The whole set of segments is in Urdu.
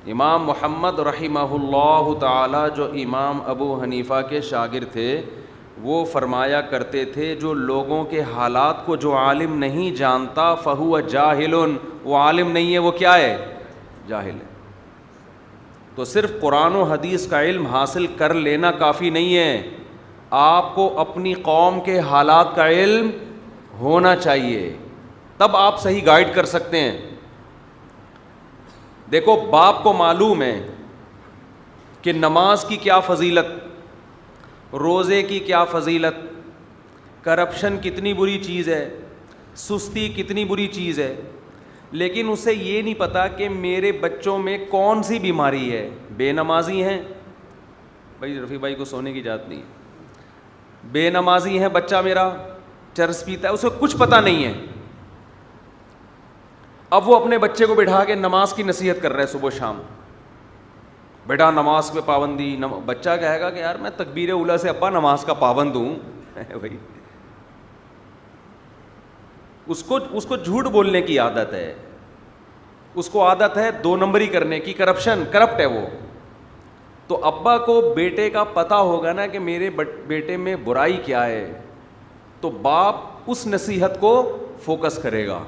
امام محمد رحمہ اللہ تعالی جو امام ابو حنیفہ کے شاگرد تھے، وہ فرمایا کرتے تھے جو لوگوں کے حالات کو جو عالم نہیں جانتا فہو جاہل، وہ عالم نہیں ہے، وہ کیا ہے؟ جاہل ہے۔ تو صرف قرآن و حدیث کا علم حاصل کر لینا کافی نہیں ہے، آپ کو اپنی قوم کے حالات کا علم ہونا چاہیے، تب آپ صحیح گائیڈ کر سکتے ہیں۔ دیکھو، باپ کو معلوم ہے کہ نماز کی کیا فضیلت، روزے کی کیا فضیلت، کرپشن کتنی بری چیز ہے، سستی کتنی بری چیز ہے، لیکن اسے یہ نہیں پتا کہ میرے بچوں میں کون سی بیماری ہے۔ بے نمازی ہیں، بھائی رفیع بھائی کو سونے کی اجازت نہیں ہے، بے نمازی ہے بچہ میرا، چرس پیتا ہے، اسے کچھ پتہ نہیں ہے۔ اب وہ اپنے بچے کو بٹھا کے نماز کی نصیحت کر رہے ہیں صبح و شام، بیٹا نماز پہ پابندی، بچہ کہے گا کہ یار میں تکبیر اولیٰ سے ابا نماز کا پابند ہوں بھائی، اس کو جھوٹ بولنے کی عادت ہے، اس کو عادت ہے دو نمبری کرنے کی، کرپٹ ہے وہ۔ تو ابا کو بیٹے کا پتہ ہوگا نا کہ میرے بیٹے میں برائی کیا ہے، تو باپ اس نصیحت کو فوکس کرے گا،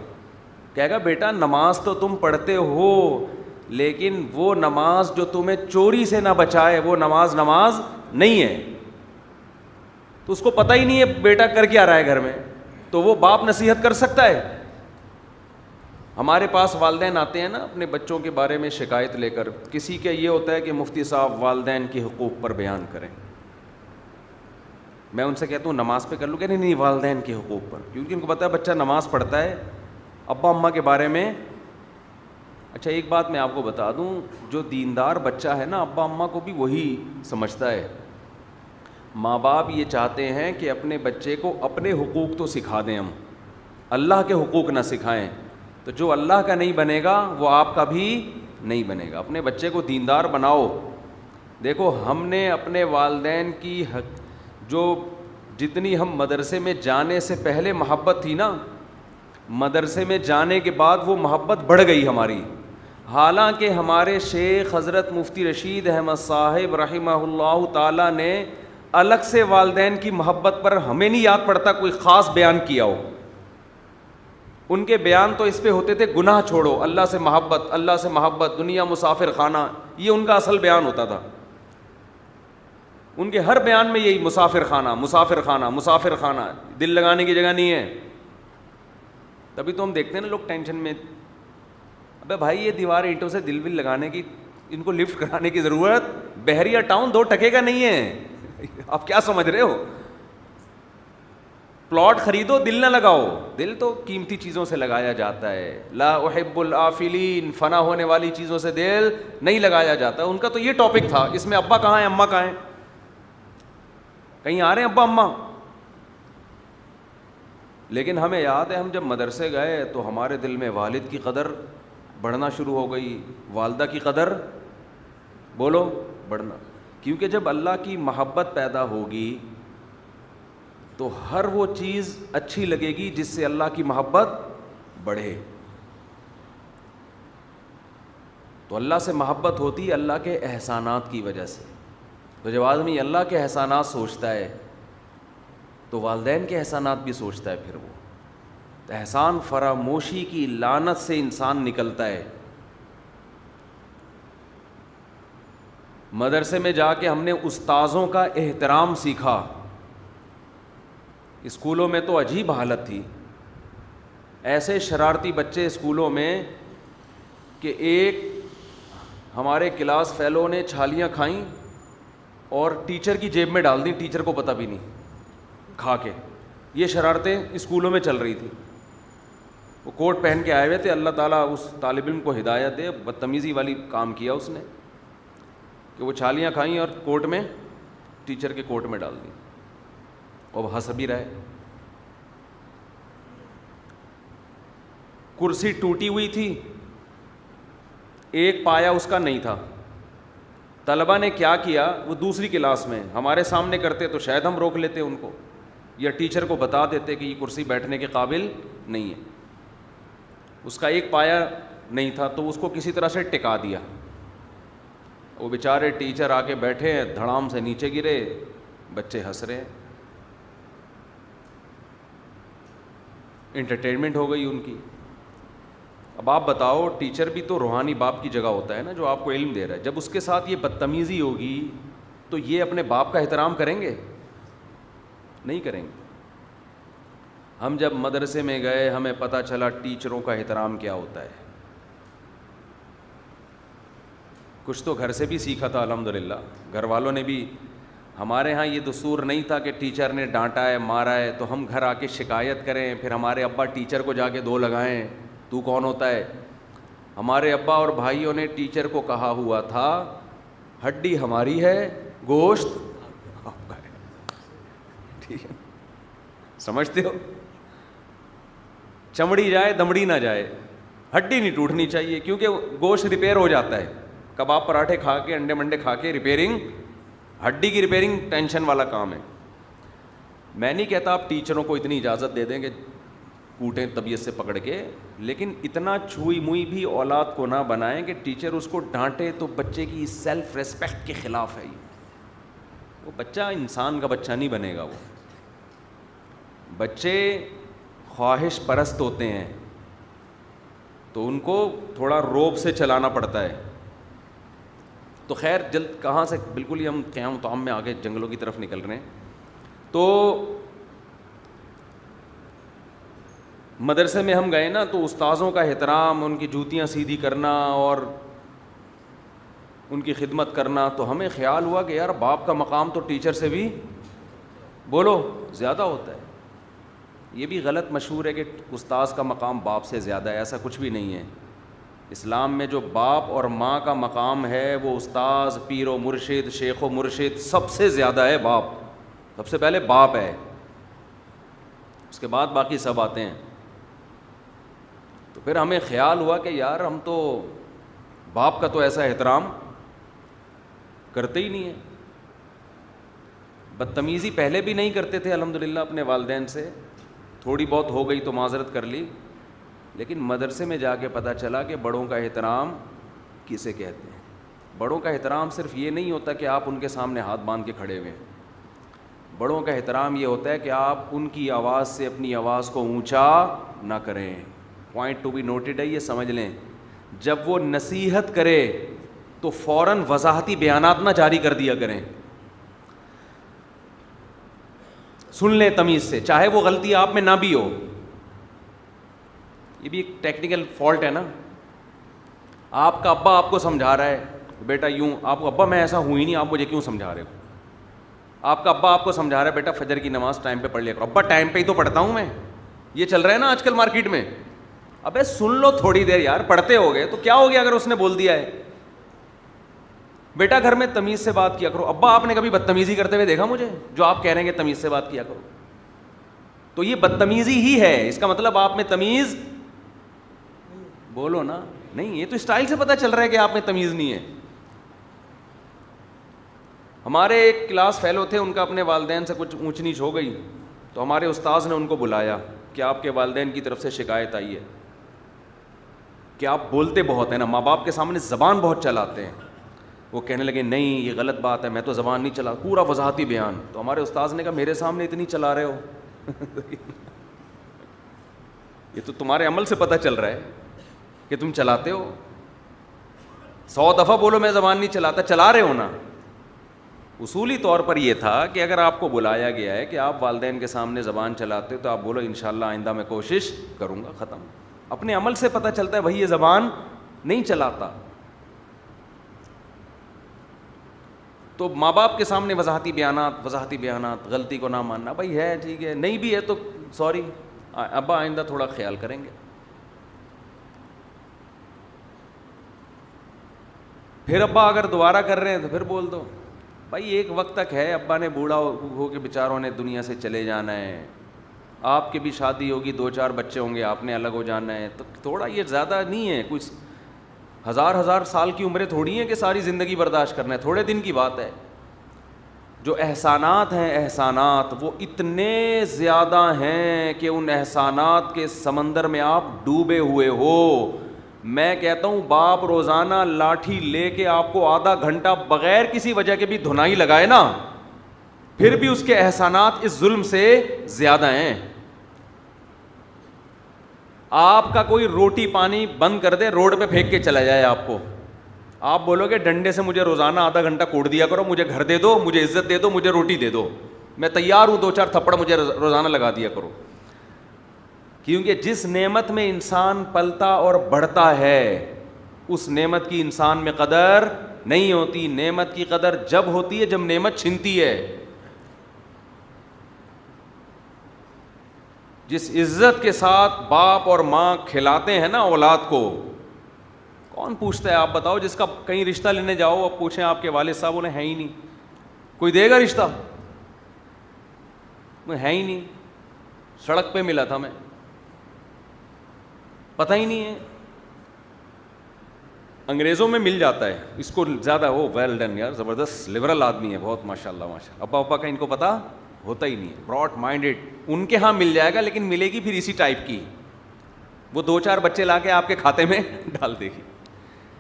کہے گا بیٹا نماز تو تم پڑھتے ہو، لیکن وہ نماز جو تمہیں چوری سے نہ بچائے وہ نماز نہیں ہے۔ تو اس کو پتہ ہی نہیں ہے بیٹا کر کیا رہا ہے گھر میں، تو وہ باپ نصیحت کر سکتا ہے؟ ہمارے پاس والدین آتے ہیں نا اپنے بچوں کے بارے میں شکایت لے کر، کسی کا یہ ہوتا ہے کہ مفتی صاحب والدین کے حقوق پر بیان کریں، میں ان سے کہتا ہوں نماز پہ کر لوں، کہ نہیں والدین کے حقوق پر، کیونکہ ان کو پتہ ہے بچہ نماز پڑھتا ہے، ابا اماں کے بارے میں۔ اچھا ایک بات میں آپ کو بتا دوں، جو دیندار بچہ ہے نا ابا اماں کو بھی وہی سمجھتا ہے۔ ماں باپ یہ چاہتے ہیں کہ اپنے بچے کو اپنے حقوق تو سکھا دیں، ہم اللہ کے حقوق نہ سکھائیں، تو جو اللہ کا نہیں بنے گا وہ آپ کا بھی نہیں بنے گا۔ اپنے بچے کو دیندار بناؤ۔ دیکھو ہم نے اپنے والدین کی جو جتنی ہم مدرسے میں جانے سے پہلے محبت تھی نا، مدرسے میں جانے کے بعد وہ محبت بڑھ گئی ہماری، حالانکہ ہمارے شیخ حضرت مفتی رشید احمد صاحب رحمہ اللہ تعالیٰ نے الگ سے والدین کی محبت پر ہمیں نہیں یاد پڑتا کوئی خاص بیان کیا ہو۔ ان کے بیان تو اس پہ ہوتے تھے گناہ چھوڑو، اللہ سے محبت، اللہ سے محبت، دنیا مسافر خانہ، یہ ان کا اصل بیان ہوتا تھا۔ ان کے ہر بیان میں یہی مسافر خانہ مسافر خانہ مسافر خانہ، دل لگانے کی جگہ نہیں ہے۔ تبھی تو ہم دیکھتے ہیں نا لوگ ٹینشن میں، ابے بھائی یہ دیوار اینٹوں سے دل ول لگانے کی، ان کو لفٹ کرانے کی ضرورت، بحریہ ٹاؤن 2 ٹکے کا نہیں ہے، آپ کیا سمجھ رہے ہو؟ پلاٹ خریدو دل نہ لگاؤ، دل تو قیمتی چیزوں سے لگایا جاتا ہے، لا احب العافلین، فنا ہونے والی چیزوں سے دل نہیں لگایا جاتا۔ ان کا تو یہ ٹاپک تھا، اس میں ابا کہاں ہیں اماں کہاں ہیں؟ کہیں آ رہے ہیں ابا اماں؟ لیکن ہمیں یاد ہے ہم جب مدرسے گئے تو ہمارے دل میں والد کی قدر بڑھنا شروع ہو گئی، والدہ کی قدر بولو بڑھنا، کیونکہ جب اللہ کی محبت پیدا ہوگی تو ہر وہ چیز اچھی لگے گی جس سے اللہ کی محبت بڑھے۔ تو اللہ سے محبت ہوتی ہے اللہ کے احسانات کی وجہ سے، تو جب آدمی اللہ کے احسانات سوچتا ہے تو والدین کے احسانات بھی سوچتا ہے، پھر وہ احسان فراموشی کی لعنت سے انسان نکلتا ہے۔ مدرسے میں جا کے ہم نے استاذوں کا احترام سیکھا، اسکولوں میں تو عجیب حالت تھی، ایسے شرارتی بچے اسکولوں میں کہ ایک ہمارے کلاس فیلو نے چھالیاں کھائیں اور ٹیچر کی جیب میں ڈال دیں، ٹیچر کو پتہ بھی نہیں، کھا کے۔ یہ شرارتیں اسکولوں میں چل رہی تھی، وہ کوٹ پہن کے آئے ہوئے تھے، اللہ تعالیٰ اس طالب علم کو ہدایت دے، بدتمیزی والی کام کیا اس نے کہ وہ چھالیاں کھائیں اور کوٹ میں ٹیچر کے کوٹ میں ڈال دیں، اور ہنس بھی رہے۔ کرسی ٹوٹی ہوئی تھی، ایک پایا اس کا نہیں تھا، طلبہ نے کیا کیا، وہ دوسری کلاس میں ہمارے سامنے کرتے تو شاید ہم روک لیتے ان کو، یا ٹیچر کو بتا دیتے کہ یہ کرسی بیٹھنے کے قابل نہیں ہے۔ اس کا ایک پایا نہیں تھا تو اس کو کسی طرح سے ٹکا دیا، وہ بیچارے ٹیچر آ کے بیٹھے ہیں, دھڑام سے نیچے گرے, بچے ہنس رہے ہیں, انٹرٹینمنٹ ہو گئی ان کی. اب آپ بتاؤ, ٹیچر بھی تو روحانی باپ کی جگہ ہوتا ہے نا, جو آپ کو علم دے رہا ہے. جب اس کے ساتھ یہ بدتمیزی ہوگی تو یہ اپنے باپ کا احترام کریں گے؟ نہیں کریں گے. ہم جب مدرسے میں گئے ہمیں پتہ چلا ٹیچروں کا احترام کیا ہوتا ہے. کچھ تو گھر سے بھی سیکھا تھا الحمدللہ, گھر والوں نے بھی. ہمارے ہاں یہ دستور نہیں تھا کہ ٹیچر نے ڈانٹا ہے, مارا ہے تو ہم گھر آ کے شکایت کریں, پھر ہمارے ابا ٹیچر کو جا کے دو لگائیں, تو کون ہوتا ہے. ہمارے ابا اور بھائیوں نے ٹیچر کو کہا ہوا تھا ہڈی ہماری ہے, گوشت آپ کا ہے. ٹھیک ہے, سمجھتے ہو؟ چمڑی جائے دمڑی نہ جائے, ہڈی نہیں ٹوٹنی چاہیے, کیونکہ گوشت ریپیئر ہو جاتا ہے. کباب پراٹھے کھا کے, انڈے منڈے کھا کے ریپیئرنگ, ہڈی کی ریپیئرنگ ٹینشن والا کام ہے. میں نہیں کہتا آپ ٹیچروں کو اتنی اجازت دے دیں کہ کوٹیں طبیعت سے پکڑ کے, لیکن اتنا چھوئی موئی بھی اولاد کو نہ بنائیں کہ ٹیچر اس کو ڈانٹے تو بچے کی سیلف ریسپیکٹ کے خلاف ہے. وہ بچہ انسان کا بچہ نہیں بنے گا. وہ بچے خواہش پرست ہوتے ہیں تو ان کو تھوڑا روب سے چلانا پڑتا ہے. تو خیر جلد کہاں سے بالکل ہی ہم قیام طعام میں آگے جنگلوں کی طرف نکل رہے ہیں. تو مدرسے میں ہم گئے نا, تو استاذوں کا احترام, ان کی جوتیاں سیدھی کرنا اور ان کی خدمت کرنا, تو ہمیں خیال ہوا کہ یار باپ کا مقام تو ٹیچر سے بھی بولو زیادہ ہوتا ہے. یہ بھی غلط مشہور ہے کہ استاذ کا مقام باپ سے زیادہ ہے, ایسا کچھ بھی نہیں ہے. اسلام میں جو باپ اور ماں کا مقام ہے وہ استاذ, پیر و مرشد, شیخ و مرشد سب سے زیادہ ہے. باپ سب سے پہلے باپ ہے, اس کے بعد باقی سب آتے ہیں. تو پھر ہمیں خیال ہوا کہ یار ہم تو باپ کا تو ایسا احترام کرتے ہی نہیں ہیں. بدتمیزی پہلے بھی نہیں کرتے تھے الحمدللہ اپنے والدین سے, تھوڑی بہت ہو گئی تو معذرت کر لی, لیکن مدرسے میں جا کے پتہ چلا کہ بڑوں کا احترام کسے کہتے ہیں. بڑوں کا احترام صرف یہ نہیں ہوتا کہ آپ ان کے سامنے ہاتھ باندھ کے کھڑے ہوئے ہیں. بڑوں کا احترام یہ ہوتا ہے کہ آپ ان کی آواز سے اپنی آواز کو اونچا نہ کریں. پوائنٹ ٹو بی نوٹڈ ہے, یہ سمجھ لیں. جب وہ نصیحت کرے تو فوراً وضاحتی بیانات نہ جاری کر دیا کریں, سن لیں تمیز سے, چاہے وہ غلطی آپ میں نہ بھی ہو. یہ بھی ایک ٹیکنیکل فالٹ ہے نا. آپ کا ابا آپ کو سمجھا رہا ہے بیٹا یوں, آپ کو ابا میں ایسا ہوں ہی نہیں, آپ مجھے کیوں سمجھا رہے ہو. آپ کا ابا آپ کو سمجھا رہا ہے بیٹا فجر کی نماز ٹائم پہ پڑھ لیا کرو. ابا ٹائم پہ ہی تو پڑھتا ہوں میں, یہ چل رہا ہے نا آج کل مارکیٹ میں. ابے سن لو تھوڑی دیر یار, پڑھتے ہو گئے تو کیا ہو گیا اگر اس نے بول دیا ہے. بیٹا گھر میں تمیز سے بات کیا کرو. ابا آپ نے کبھی بدتمیزی کرتے ہوئے دیکھا مجھے, جو آپ کہہ رہے ہیں کہ تمیز سے بات کیا کرو؟ تو یہ بدتمیزی ہی ہے. اس کا مطلب آپ میں تمیز بولو نا. نہیں, یہ تو اسٹائل سے پتہ چل رہا ہے کہ آپ میں تمیز نہیں ہے. ہمارے ایک کلاس فیلو تھے, ان کا اپنے والدین سے کچھ اونچ نیچ ہو گئی, تو ہمارے استاذ نے ان کو بلایا کہ آپ کے والدین کی طرف سے شکایت آئی ہے کہ آپ بولتے بہت ہیں نا, ماں باپ کے سامنے زبان بہت چلاتے ہیں. وہ کہنے لگے نہیں یہ غلط بات ہے, میں تو زبان نہیں چلا, پورا وضاحتی بیان. تو ہمارے استاذ نے کہا میرے سامنے اتنی چلا رہے ہو یہ تو تمہارے عمل سے پتہ چل رہا ہے کہ تم چلاتے ہو. 100 دفعہ بولو میں زبان نہیں چلاتا, چلا رہے ہو نا. اصولی طور پر یہ تھا کہ اگر آپ کو بلایا گیا ہے کہ آپ والدین کے سامنے زبان چلاتے ہو تو آپ بولو انشاءاللہ آئندہ میں کوشش کروں گا, ختم. اپنے عمل سے پتہ چلتا ہے بھائی یہ زبان نہیں چلاتا. تو ماں باپ کے سامنے وضاحتی بیانات, غلطی کو نہ ماننا, بھائی ہے ٹھیک ہے, نہیں بھی ہے تو سوری ابا آئندہ تھوڑا خیال کریں گے. پھر ابا اگر دوبارہ کر رہے ہیں تو پھر بول دو بھائی ایک وقت تک ہے, ابا نے بوڑھا ہو کے بیچاروں نے دنیا سے چلے جانا ہے, آپ کی بھی شادی ہوگی, 2-4 بچے ہوں گے, آپ نے الگ ہو جانا ہے. تو تھوڑا یہ زیادہ نہیں ہے, کچھ ہزار سال کی عمریں تھوڑی ہیں کہ ساری زندگی برداشت کرنا ہے, تھوڑے دن کی بات ہے. جو احسانات ہیں احسانات وہ اتنے زیادہ ہیں کہ ان احسانات کے سمندر میں آپ ڈوبے ہوئے ہو. میں کہتا ہوں باپ روزانہ لاٹھی لے کے آپ کو آدھا گھنٹہ بغیر کسی وجہ کے بھی دھنائی لگائے نا, پھر بھی اس کے احسانات اس ظلم سے زیادہ ہیں. آپ کا کوئی روٹی پانی بند کر دے, روڈ پہ پھینک کے چلا جائے آپ کو, آپ بولو گے ڈنڈے سے مجھے روزانہ آدھا گھنٹہ کوٹ دیا کرو, مجھے گھر دے دو, مجھے عزت دے دو, مجھے روٹی دے دو, میں تیار ہوں 2-4 تھپڑ مجھے روزانہ لگا دیا کرو. کیونکہ جس نعمت میں انسان پلتا اور بڑھتا ہے اس نعمت کی انسان میں قدر نہیں ہوتی. نعمت کی قدر جب ہوتی ہے جب نعمت چھنتی ہے. جس عزت کے ساتھ باپ اور ماں کھلاتے ہیں نا اولاد کو, کون پوچھتا ہے آپ بتاؤ. جس کا کہیں رشتہ لینے جاؤ اب پوچھیں آپ کے والد صاحب, انہیں ہے ہی نہیں, کوئی دے گا رشتہ؟ ہے ہی نہیں, سڑک پہ ملا تھا میں, پتہ ہی نہیں ہے. انگریزوں میں مل جاتا ہے اس کو زیادہ, وہ ویل ڈن یار, زبردست لبرل آدمی ہے بہت ماشاء اللہ ماشاء اللہ. ابا کا ان کو پتہ ہوتا ہی نہیں ہے, براڈ مائنڈیڈ. ان کے ہاں مل جائے گا لیکن ملے گی پھر اسی ٹائپ کی, وہ 2-4 بچے لا کے آپ کے کھاتے میں ڈال دے گی.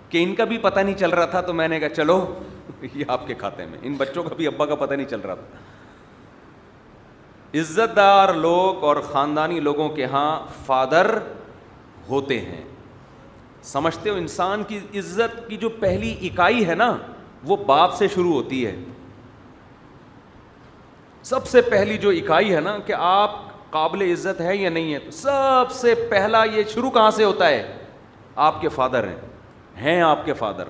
کہ ان کا بھی پتہ نہیں چل رہا تھا تو میں نے کہا چلو یہ آپ کے کھاتے میں. ان بچوں کا بھی ابا کا پتہ نہیں چل رہا تھا. عزت دار لوگ اور خاندانی لوگوں کے ہاں فادر ہوتے ہیں. سمجھتے ہو انسان کی عزت کی جو پہلی اکائی ہے نا وہ باپ سے شروع ہوتی ہے. سب سے پہلی جو اکائی ہے نا کہ آپ قابل عزت ہے یا نہیں ہے, تو سب سے پہلا یہ شروع کہاں سے ہوتا ہے؟ آپ کے فادر ہیں آپ کے فادر.